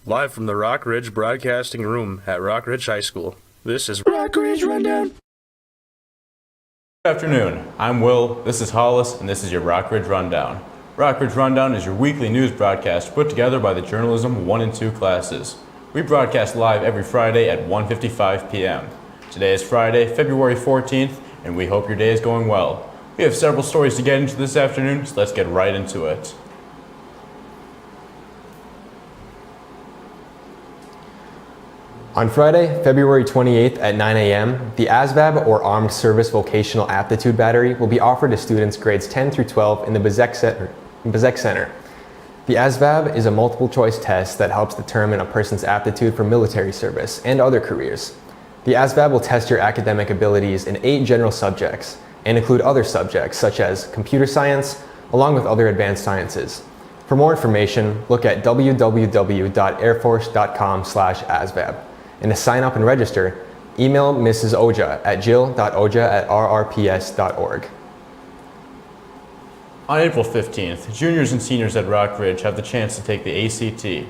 Live from the Rock Ridge Broadcasting Room at Rock Ridge High School, this is Rock Ridge Rundown. Good afternoon, I'm Will, this is Hollis, and this is your Rock Ridge Rundown. Rock Ridge Rundown is your weekly news broadcast put together by the Journalism 1 and 2 classes. We broadcast live every Friday at 1:55 p.m. Today is Friday, February 14th, and we hope your day is going well. We have several stories to get into this afternoon, so let's get right into it. On Friday, February 28th at 9 a.m., the ASVAB, or Armed Service Vocational Aptitude Battery, will be offered to students grades 10 through 12 in the Bezek Center. The ASVAB is a multiple-choice test that helps determine a person's aptitude for military service and other careers. The ASVAB will test your academic abilities in 8 general subjects and include other subjects such as computer science, along with other advanced sciences. For more information, look at www.airforce.com/ASVAB. And to sign up and register, email Mrs. Oja at jill.oja@rrps.org. On April 15th, juniors and seniors at Rock Ridge have the chance to take the ACT.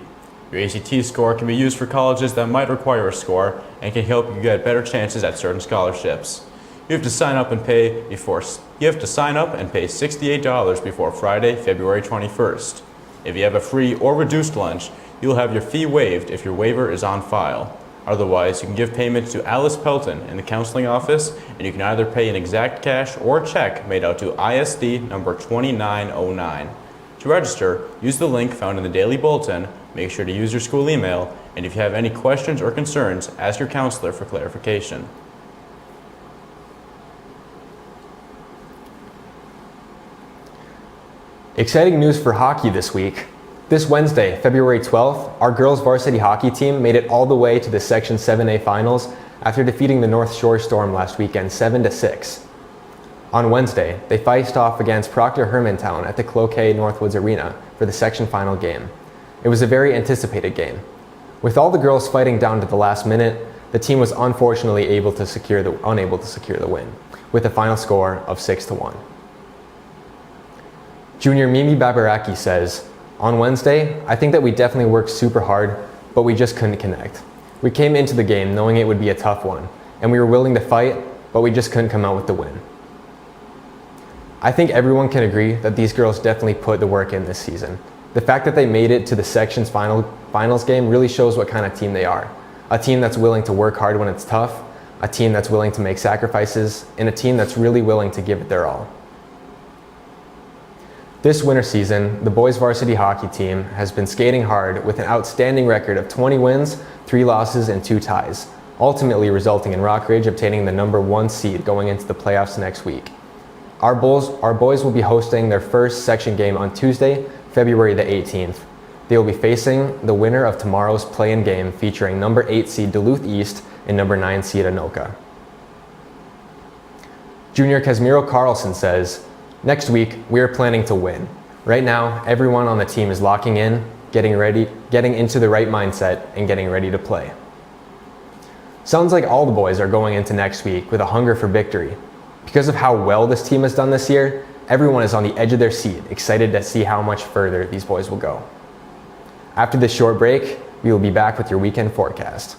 Your ACT score can be used for colleges that might require a score and can help you get better chances at certain scholarships. You have to sign up and pay $68 before Friday, February 21st. If you have a free or reduced lunch, you'll have your fee waived if your waiver is on file. Otherwise, you can give payment to Alice Pelton in the counseling office, and you can either pay in exact cash or a check made out to ISD number 2909. To register, use the link found in the Daily Bulletin, make sure to use your school email, and if you have any questions or concerns, ask your counselor for clarification. Exciting news for hockey this week. This Wednesday, February 12th, our girls varsity hockey team made it all the way to the Section 7A finals after defeating the North Shore Storm last weekend 7-6. On Wednesday, they faced off against Proctor Hermantown at the Cloquet Northwoods Arena for the section final game. It was a very anticipated game. With all the girls fighting down to the last minute, the team was unfortunately unable to secure the win, with a final score of 6-1. Junior Mimi Babaraki says, "On Wednesday, I think that we definitely worked super hard, but we just couldn't connect. We came into the game knowing it would be a tough one, and we were willing to fight, but we just couldn't come out with the win." I think everyone can agree that these girls definitely put the work in this season. The fact that they made it to the section's finals game really shows what kind of team they are. A team that's willing to work hard when it's tough, a team that's willing to make sacrifices, and a team that's really willing to give it their all. This winter season, the boys varsity hockey team has been skating hard with an outstanding record of 20 wins, 3 losses, and 2 ties, ultimately resulting in Rock Ridge obtaining the number 1 seed going into the playoffs next week. Our boys will be hosting their first section game on Tuesday, February the 18th. They will be facing the winner of tomorrow's play-in game featuring number 8 seed Duluth East and number 9 seed Anoka. Junior Casimiro Carlson says, "Next week, we are planning to win. Right now, everyone on the team is locking in, getting into the right mindset, and getting ready to play." Sounds like all the boys are going into next week with a hunger for victory. Because of how well this team has done this year, everyone is on the edge of their seat, excited to see how much further these boys will go. After this short break, we will be back with your weekend forecast.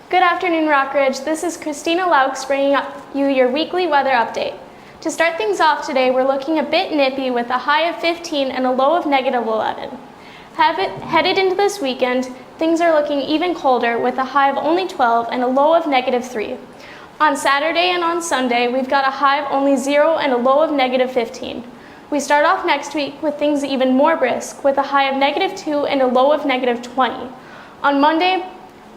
Good afternoon, Rock Ridge. This is Christina Laux bringing you your weekly weather update. To start things off today, we're looking a bit nippy with a high of 15 and a low of -11. Headed into this weekend, things are looking even colder with a high of only 12 and a low of -3. On Saturday and on Sunday, we've got a high of only 0 and a low of -15. We start off next week with things even more brisk with a high of -2 and a low of -20. On Monday,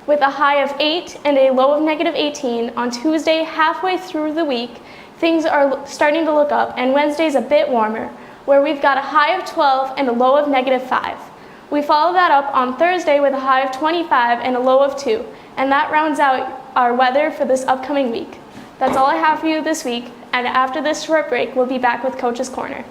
with a high of 8 and a low of -18. On Tuesday, halfway through the week, things are starting to look up, and Wednesday's a bit warmer, where we've got a high of 12 and a low of -5. We follow that up on Thursday with a high of 25 and a low of 2, and that rounds out our weather for this upcoming week. That's all I have for you this week, and after this short break, we'll be back with Coach's Corner.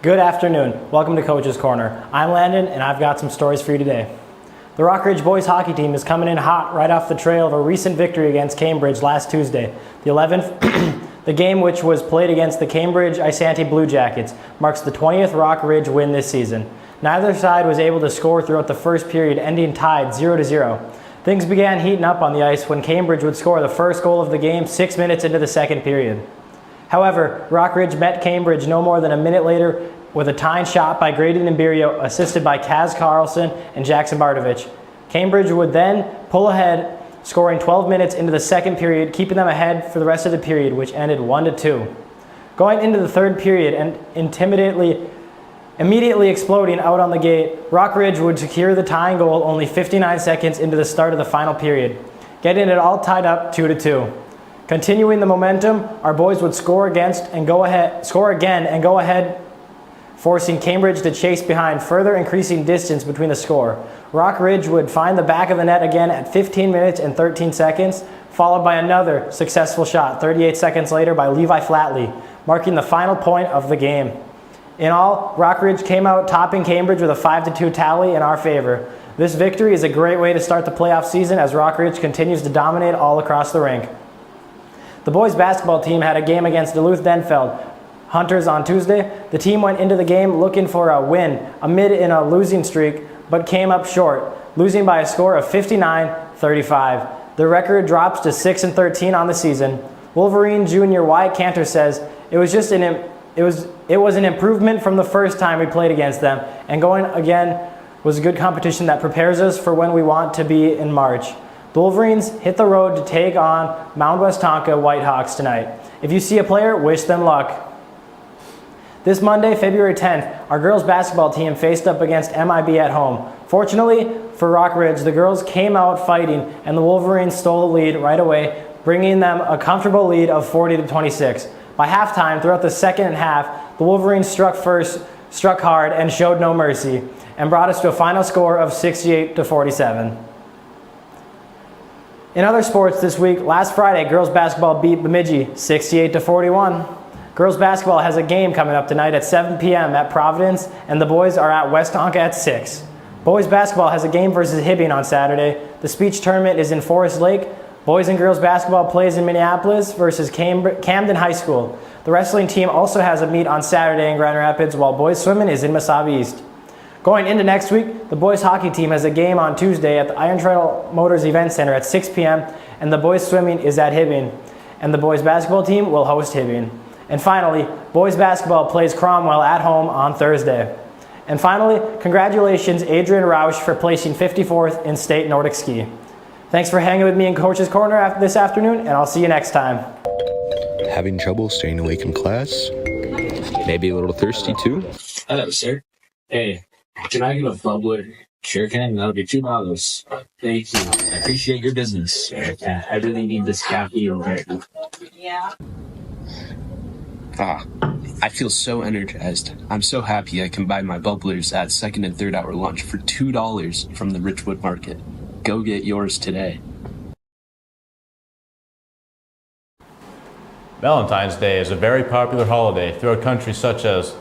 Good afternoon. Welcome to Coach's Corner. I'm Landon, and I've got some stories for you today. The Rockridge boys hockey team is coming in hot right off the trail of a recent victory against Cambridge last Tuesday. The 11th, the game, which was played against the Cambridge Isanti Blue Jackets, marks the 20th Rockridge win this season. Neither side was able to score throughout the first period, ending tied 0-0. Things began heating up on the ice when Cambridge would score the first goal of the game 6 minutes into the second period. However, Rockridge met Cambridge no more than a minute later with a tying shot by Graydon Imberio, assisted by Kaz Carlson and Jackson Bardovich. Cambridge would then pull ahead, scoring 12 minutes into the second period, keeping them ahead for the rest of the period, which ended 1-2. Going into the third period and immediately exploding out on the gate, Rockridge would secure the tying goal only 59 seconds into the start of the final period, getting it all tied up 2-2. Continuing the momentum, our boys would score again and go ahead, forcing Cambridge to chase behind, further increasing distance between the score. Rockridge would find the back of the net again at 15 minutes and 13 seconds, followed by another successful shot 38 seconds later by Levi Flatley, marking the final point of the game. In all, Rockridge came out topping Cambridge with a 5-2 tally in our favor. This victory is a great way to start the playoff season as Rockridge continues to dominate all across the rink. The boys basketball team had a game against Duluth-Denfeld Hunters on Tuesday. The team went into the game looking for a win amid in a losing streak, but came up short, losing by a score of 59-35. The record drops to 6-13 on the season. Wolverine junior Wyatt Cantor says it was an improvement from the first time we played against them, and going again was a good competition that prepares us for when we want to be in March. The Wolverines hit the road to take on Mount West Tonka Whitehawks tonight. If you see a player, wish them luck. This Monday, February 10th, our girls basketball team faced up against MIB at home. Fortunately for Rockridge, the girls came out fighting and the Wolverines stole the lead right away, bringing them a comfortable lead of 40-26. By halftime, throughout the second half, the Wolverines struck hard and showed no mercy, and brought us to a final score of 68-47. In other sports this week, last Friday, girls basketball beat Bemidji 68-41. Girls basketball has a game coming up tonight at 7 p.m. at Providence, and the boys are at West Tonka at 6. Boys basketball has a game versus Hibbing on Saturday. The speech tournament is in Forest Lake. Boys and girls basketball plays in Minneapolis versus Camden High School. The wrestling team also has a meet on Saturday in Grand Rapids, while boys swimming is in Mesabi East. Going into next week, the boys hockey team has a game on Tuesday at the Iron Trail Motors Event Center at 6 p.m., and the boys swimming is at Hibbing, and the boys basketball team will host Hibbing. And finally, boys basketball plays Cromwell at home on Thursday. And finally, congratulations Adrian Rausch for placing 54th in state Nordic ski. Thanks for hanging with me in Coach's Corner this afternoon, and I'll see you next time. Having trouble staying awake in class? Maybe a little thirsty too? Hello, sir. Hey, can I get a bubbler? Sure can. That'll be $2. Thank you. I appreciate your business. I really need this caffeine right now. Yeah. I feel so energized. I'm so happy I can buy my bubblers at second and third hour lunch for $2 from the Richwood Market. Go get yours today. Valentine's Day is a very popular holiday throughout countries such as,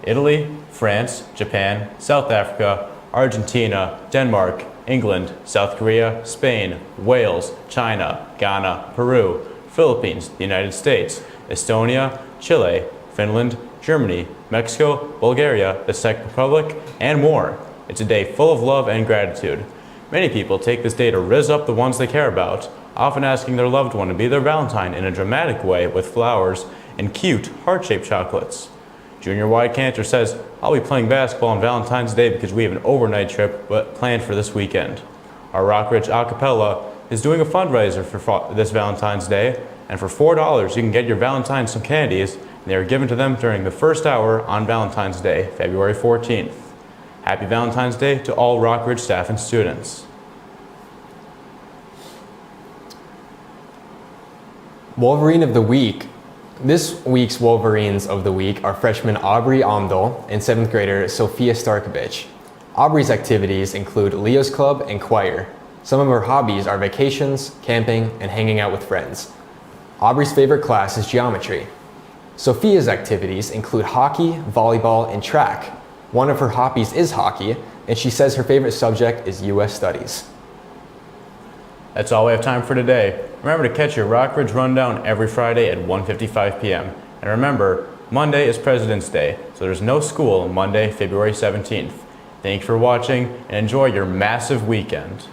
Italy, France, Japan, South Africa, Argentina, Denmark, England, South Korea, Spain, Wales, China, Ghana, Peru, Philippines, the United States, Estonia, Chile, Finland, Germany, Mexico, Bulgaria, the Czech Republic, and more. It's a day full of love and gratitude. Many people take this day to rizz up the ones they care about, often asking their loved one to be their Valentine in a dramatic way with flowers and cute, heart-shaped chocolates. Junior Wide Cantor says, I'll be playing basketball on Valentine's Day because we have an overnight trip planned for this weekend. Our Rockridge Acapella is doing a fundraiser for this Valentine's Day, and for $4 you can get your Valentine some candies, and they are given to them during the first hour on Valentine's Day, February 14th. Happy Valentine's Day to all Rockridge staff and students. Wolverine of the Week. This week's Wolverines of the Week are freshman Aubrey Amdol and 7th grader Sophia Starkovich. Aubrey's activities include Leo's Club and choir. Some of her hobbies are vacations, camping, and hanging out with friends. Aubrey's favorite class is geometry. Sophia's activities include hockey, volleyball, and track. One of her hobbies is hockey, and she says her favorite subject is U.S. Studies. That's all we have time for today. Remember to catch your Rockridge Rundown every Friday at 1:55 p.m. And remember, Monday is President's Day, so there's no school Monday, February 17th. Thank you for watching, and enjoy your massive weekend.